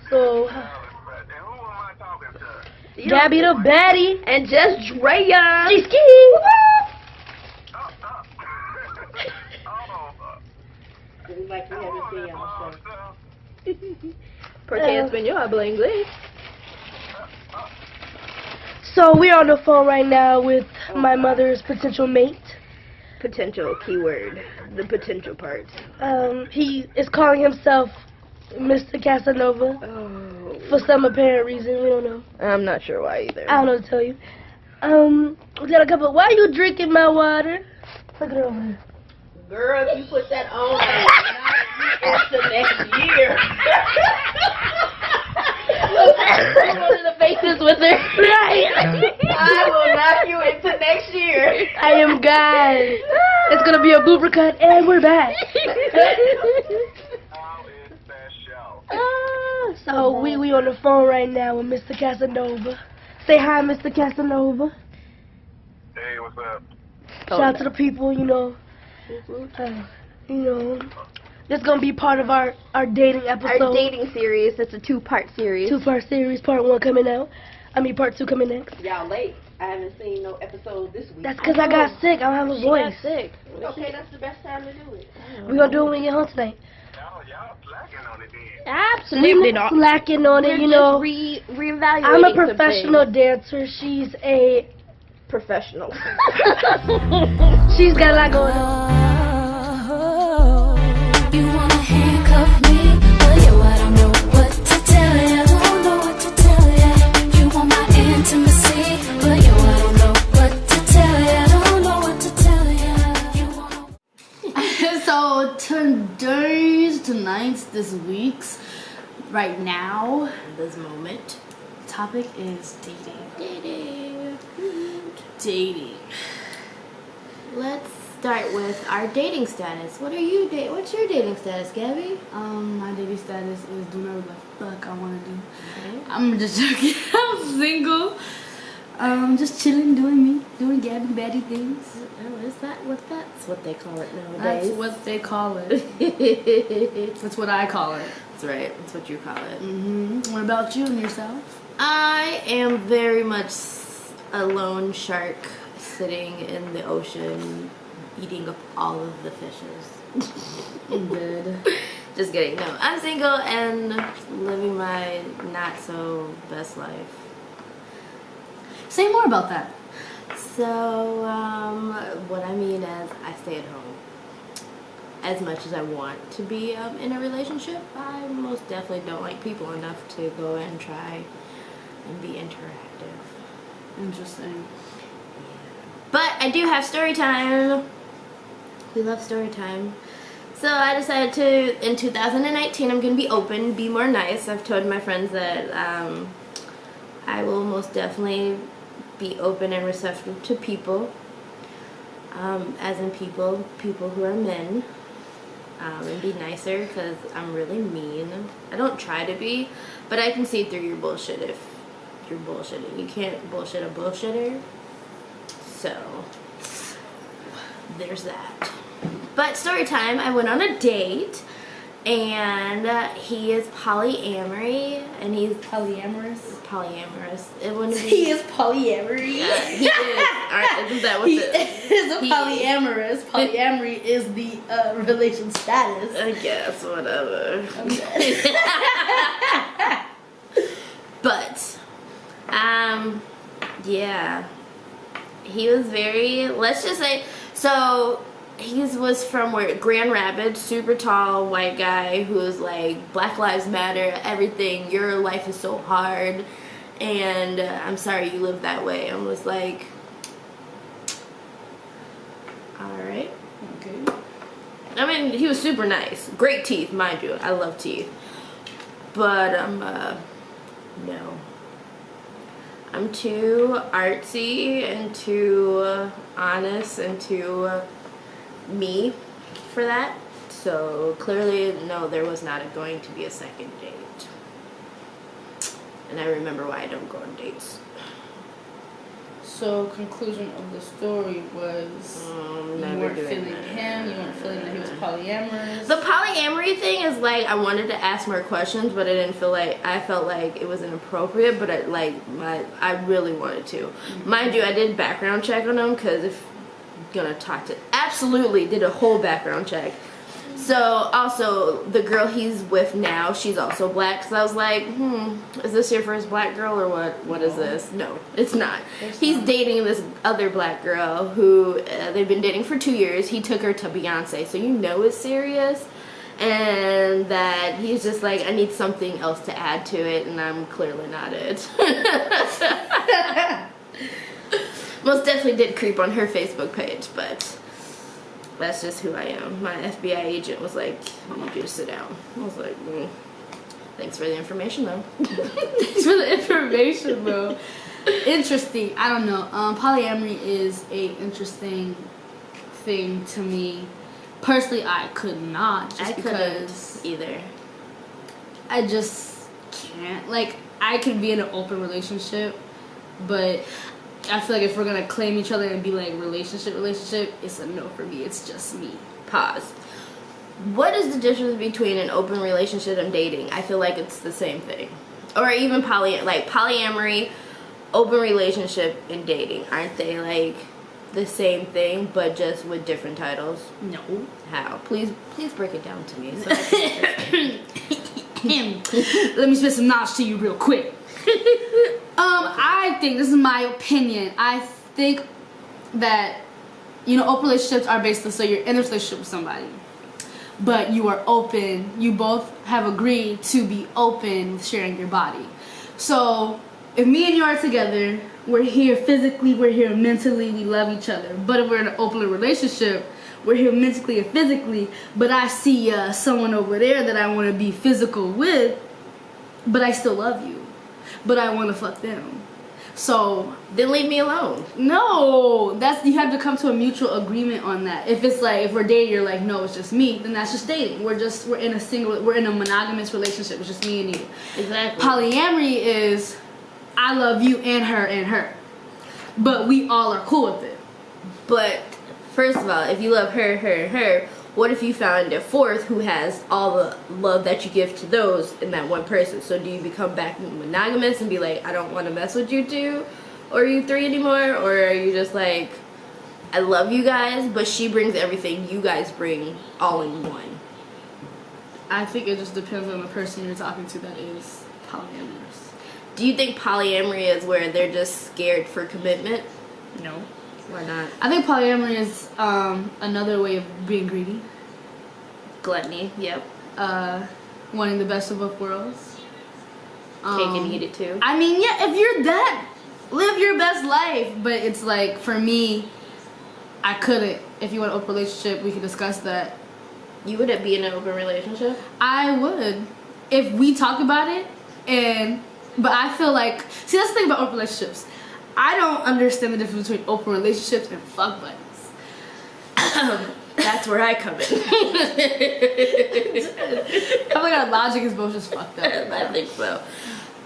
So, And who am I talking to? Gabby the baddie. And just Drea. Ski. Oh, Like we haven't seen y'all, so. Porque español habla inglés. So we're on the phone right now with my mother's potential mate. Potential keyword. The potential part. He is calling himself Mr. Casanova Oh. for some apparent reason. We don't know. I'm not sure why either. I don't know to tell you. We got a couple. Why are you drinking my water? Look at it over here. Girl, if you put that on, into next year. One of the faces with her. Right. I will knock you into next year. I am God. It's gonna be a blooper cut, and we're back. how is that show? So we on the phone right now with Mr. Casanova. Say hi, Mr. Casanova. Hey, what's up? Shout out to the people, you know. This gonna be part of our dating episode. Our dating series. It's a 2-part series. 2-part series. Part 1 coming out. Part 2 coming next. Y'all late. I haven't seen no episode this week. That's because I got sick. I don't have a voice. Sick. Okay, that's the best time to do it. We're gonna do it when we get home tonight. Y'all slacking on it then. Absolutely not. Slacking on it, you know. Reevaluating. I'm a some professional things. dancer. She's a. Professional. She's got a lot going on. You wanna handcuff me, but yo, I don't know what to tell ya. Don't know what to tell ya. You want my intimacy, but yo, I don't know what to tell ya. Don't know what to tell ya. You wanna. So tonight's, this week's, right now, this moment, topic is dating. Let's start with our dating status. What's your dating status, Gabby? My dating status is do whatever the fuck I want to do. Okay. I'm just joking. I'm single. Just chilling, doing Gabby Betty things. Oh, is that that's what they call it nowadays? That's what they call it. That's what I call it. That's right. That's what you call it. Mm-hmm. What about you and yourself? I am very much a lone shark sitting in the ocean, eating up all of the fishes. Good. Just kidding. No, I'm single and living my not so best life. Say more about that. So, what I mean is I stay at home. As much as I want to be in a relationship, I most definitely don't like people enough to go and try and be interactive. Interesting. But I do have story time. We love story time. So I decided to, in 2019, I'm going to be open, be more nice. I've told my friends that I will most definitely be open and receptive to people. As in people who are men. And be nicer because I'm really mean. I don't try to be, but I can see through your bullshit if you're bullshitting. You can't bullshit a bullshitter. So, there's that. But story time, I went on a date, and he is polyamory, and he's Polyamorous? polyamorous. It wouldn't be... He is polyamory. Yeah, he is. Alright, isn't that what He the... is a polyamorous. Polyamory is the relation status. I guess, whatever. Okay. But, yeah. He was very, let's just say, so he was from Grand Rapids, super tall white guy who was like, Black Lives Matter, everything, your life is so hard, and I'm sorry you live that way. I was like, alright. Okay. I mean, he was super nice. Great teeth, mind you. I love teeth. But, no. I'm too artsy and too honest and too me for that. So clearly, no, there was not going to be a second date. And I remember why I don't go on dates. So conclusion of the story was you weren't feeling him, you weren't feeling that he was polyamorous. The polyamory thing is like I wanted to ask more questions, but I didn't feel like I felt like it was inappropriate. But I really wanted to. Mind you, I did background check on him because if you're gonna talk to, absolutely did a whole background check. So also the girl he's with now, she's also black. So I was like, is this your first black girl or what? What is this? No, it's not. He's dating this other black girl who they've been dating for 2 years. He took her to Beyonce, so you know it's serious. And that he's just like, I need something else to add to it, and I'm clearly not it. Most definitely did creep on her Facebook page, but that's just who I am. My FBI agent was like, I need you to sit down. I was like, thanks for the information, though. Thanks for the information, though. Interesting. I don't know. Polyamory is a interesting thing to me. Personally, I could not. Just because either. I just can't. Like, I could be in an open relationship, but I feel like if we're gonna claim each other and be like relationship, it's a no for me. It's just me. Pause. What is the difference between an open relationship and dating? I feel like it's the same thing. Or even polyamory, open relationship, and dating. Aren't they like the same thing but just with different titles? No. How? Please break it down to me. So I can Let me spit some knowledge to you real quick. I think, this is my opinion, I think that, open relationships are basically, so you're in a relationship with somebody, but you are open, you both have agreed to be open with sharing your body. So, if me and you are together, we're here physically, we're here mentally, we love each other. But if we're in an open relationship, we're here mentally and physically, but I see someone over there that I want to be physical with, but I still love you. But I want to fuck them. So then leave me alone. No, you have to come to a mutual agreement on that. If it's like, if we're dating, you're like, no, it's just me, then that's just dating. We're in a monogamous relationship. It's just me and you. Exactly. Polyamory is, I love you and her. But we all are cool with it. But first of all, if you love her, what if you found a fourth who has all the love that you give to those in that one person? So do you become back monogamous and be like, I don't want to mess with you two or you three anymore? Or are you just like, I love you guys, but she brings everything you guys bring all in one? I think it just depends on the person you're talking to that is polyamorous. Do you think polyamory is where they're just scared for commitment? No. Why not? I think polyamory is another way of being greedy. Gluttony, yep. Wanting the best of both worlds. Cake and eat it too. I mean, yeah, if you're that, live your best life. But it's like, for me, I couldn't. If you want an open relationship, we could discuss that. You wouldn't be in an open relationship? I would. If we talk about it, but I feel like, see, that's the thing about open relationships. I don't understand the difference between open relationships and fuck buddies. That's where I come in. I feel like our logic is both just fucked up. I think so.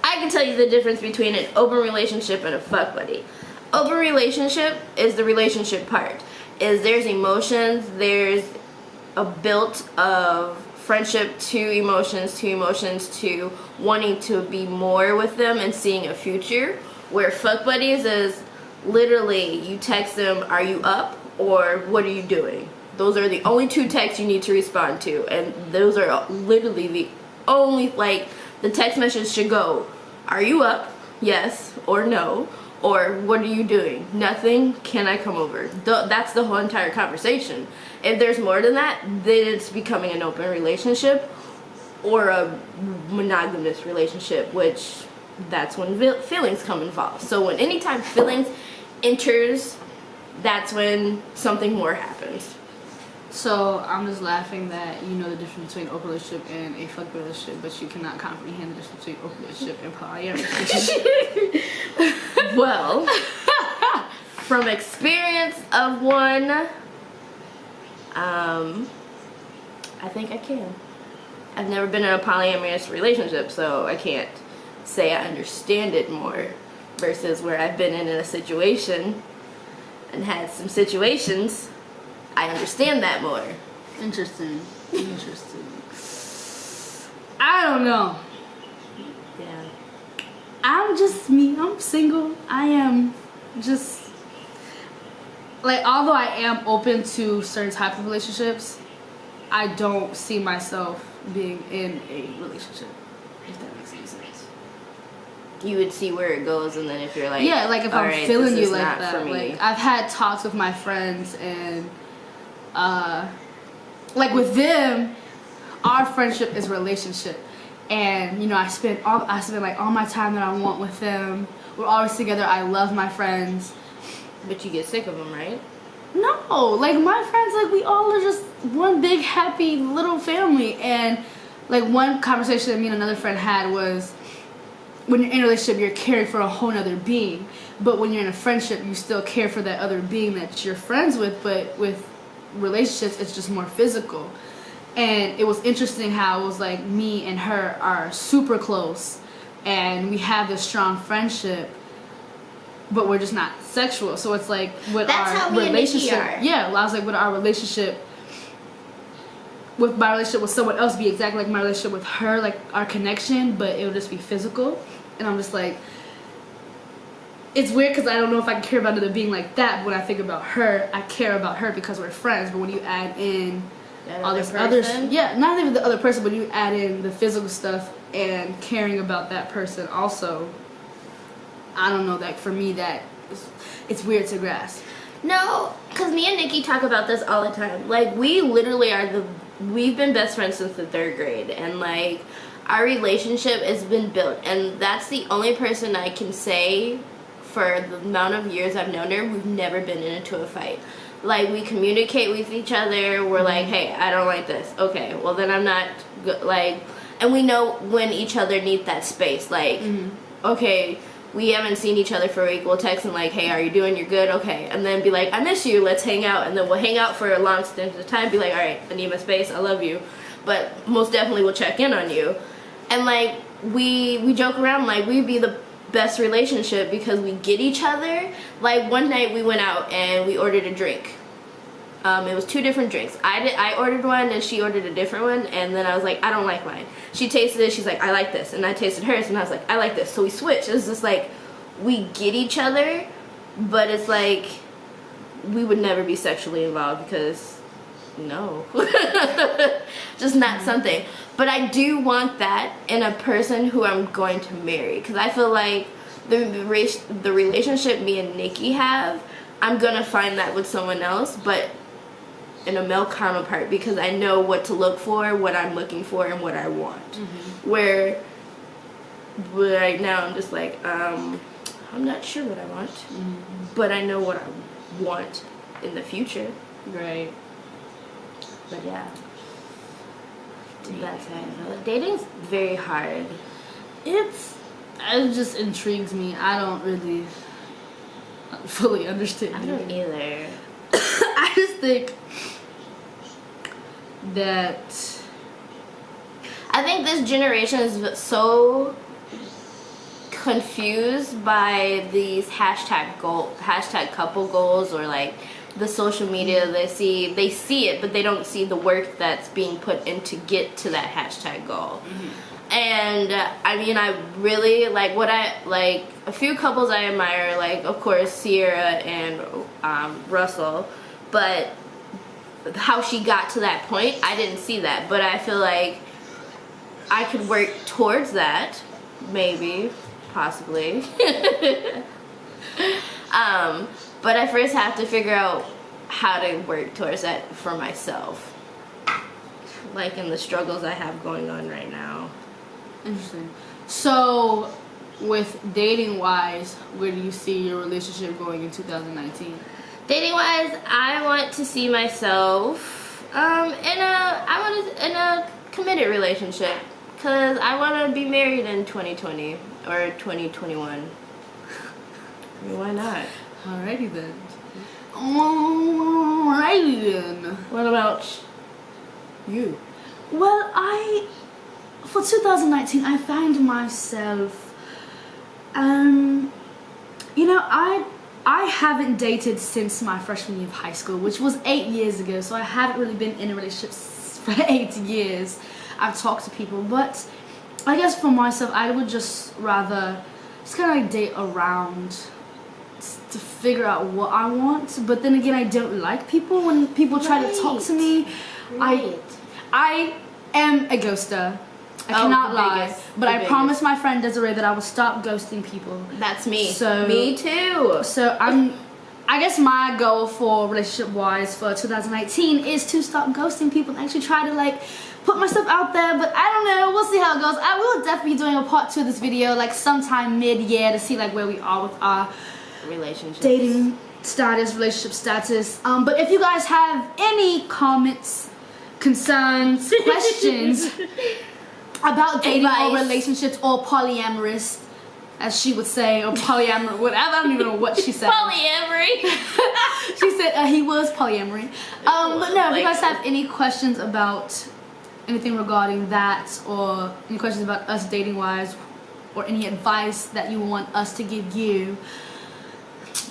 I can tell you the difference between an open relationship and a fuck buddy. Open relationship is the relationship part. There's emotions, there's a built of friendship to emotions to wanting to be more with them and seeing a future. Where fuck buddies is literally you text them, are you up or what are you doing? Those are the only two texts you need to respond to, and those are literally the only, like, the text message should go, are you up? Yes or no. Or what are you doing? Nothing. Can I come over? That's the whole entire conversation. If there's more than that, then it's becoming an open relationship or a monogamous relationship, which that's when feelings come involved. So when anytime feelings enters, that's when something more happens. So I'm just laughing that you know the difference between open relationship and a fuck relationship, but you cannot comprehend the difference between open relationship and polyamorous. Well, from experience of one, I think I can. I've never been in a polyamorous relationship, so I can't say I understand it more. versus where I've been in a situation and had some situations, I understand that more. Interesting. I don't know. Yeah. I'm just me. I'm single. I am just like, although I am open to certain type of relationships, I don't see myself being in a relationship. If that makes any sense. You would see where it goes, and then if you're like, Yeah, like if I'm "Alright, feeling this you is like not that. for me." Like I've had talks with my friends, and like with them, our friendship is relationship. And you know, I spend like all my time that I want with them. We're always together. I love my friends. But you get sick of them, right? No, like my friends, like we all are just one big happy little family. And like one conversation that me and another friend had was, when you're in a relationship, you're caring for a whole other being. But when you're in a friendship, you still care for that other being that you're friends with. But with relationships, it's just more physical. And it was interesting how it was like me and her are super close, and we have this strong friendship, but we're just not sexual. So it's like with That's how our me and Nikki relationship, are. yeah, I was like with our relationship, with my relationship with someone else be exactly like my relationship with her, like our connection, but it would just be physical. And I'm just like, it's weird because I don't know if I can care about another being like that. But when I think about her, I care about her because we're friends. But when you add in That all this other, yeah, not even the other person, but you add in the physical stuff and caring about that person also, I don't know, that for me that it's weird to grasp. No, because me and Nikki talk about this all the time. Like, we literally we've been best friends since the 3rd grade, and like our relationship has been built, and that's the only person I can say for the amount of years I've known her, we've never been into a fight. Like, we communicate with each other. We're like, hey, I don't like this. Okay, well then I'm not like, and we know when each other need that space. Like, okay, we haven't seen each other for a week. We'll text and like, hey, are you doing? You're good? Okay, and then be like, I miss you. Let's hang out, and then we'll hang out for a long stint of time. Be like, all right, I need my space. I love you, but most definitely we'll check in on you. And like, we joke around like we'd be the best relationship because we get each other. Like, one night we went out and we ordered a drink. It was 2 different drinks. I ordered one and she ordered a different one, and then I was like, I don't like mine. She tasted it, she's like, I like this, and I tasted hers and I was like, I like this. So we switched. It's just like, we get each other, but it's like we would never be sexually involved because no. Just not something. But I do want that in a person who I'm going to marry, because I feel like the relationship me and Nikki have, I'm gonna find that with someone else, but in a male counterpart, because I know what to look for, what I'm looking for, and what I want. Where right now I'm just like, I'm not sure what I want, but I know what I want in the future. Right. But yeah, that's how I feel. Dating's very hard. It just intrigues me. I don't really fully understand. I don't either. I just think that I think this generation is so confused by these hashtag couple goals, or like the social media. They see it, but they don't see the work that's being put in to get to that hashtag goal. And I mean, I really like a few couples I admire, like of course Sierra and Russell, but how she got to that point, I didn't see that, but I feel like I could work towards that, maybe, possibly. But I first have to figure out how to work towards that for myself, like in the struggles I have going on right now. Interesting. So, with dating wise, where do you see your relationship going in 2019? Dating wise, I want to see myself in a committed relationship, because I want to be married in 2020 or 2021. I mean, why not? Alrighty then. Alrighty then. What about you? Well, for 2019, I find myself You know, I haven't dated since my freshman year of high school, which was 8 years ago. So I haven't really been in a relationship for 8 years. I've talked to people, but I guess for myself, I would just rather just kind of like date around to figure out what I want. But then again, I don't like people when people try to talk to me. I am a ghoster. I cannot lie. But I promised my friend Desiree that I will stop ghosting people. That's me. So me too. So I guess my goal for relationship wise for 2019 is to stop ghosting people and actually try to like put myself out there. But I don't know, we'll see how it goes. I will definitely be doing a part 2 of this video like sometime mid-year to see like where we are with our relationship dating status, relationship status. But if you guys have any comments, concerns, questions about dating or relationships or polyamorous, as she would say, or polyamorous, whatever, I don't even know what she said. Polyamory. She said he was polyamory. But no, if you guys have any questions about anything regarding that, or any questions about us dating wise, or any advice that you want us to give you,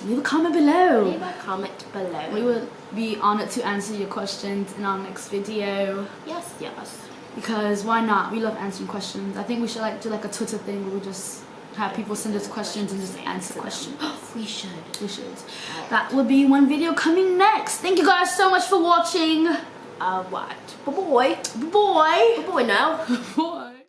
leave a comment below. Leave a comment below. We will be honored to answer your questions in our next video. Yes, yes. Because why not? We love answering questions. I think we should like do like a Twitter thing where we just have people send us questions and just answer questions. We should. We should. That will be one video coming next. Thank you guys so much for watching. What? Bye-bye. Bye. Bye-bye now. Bye.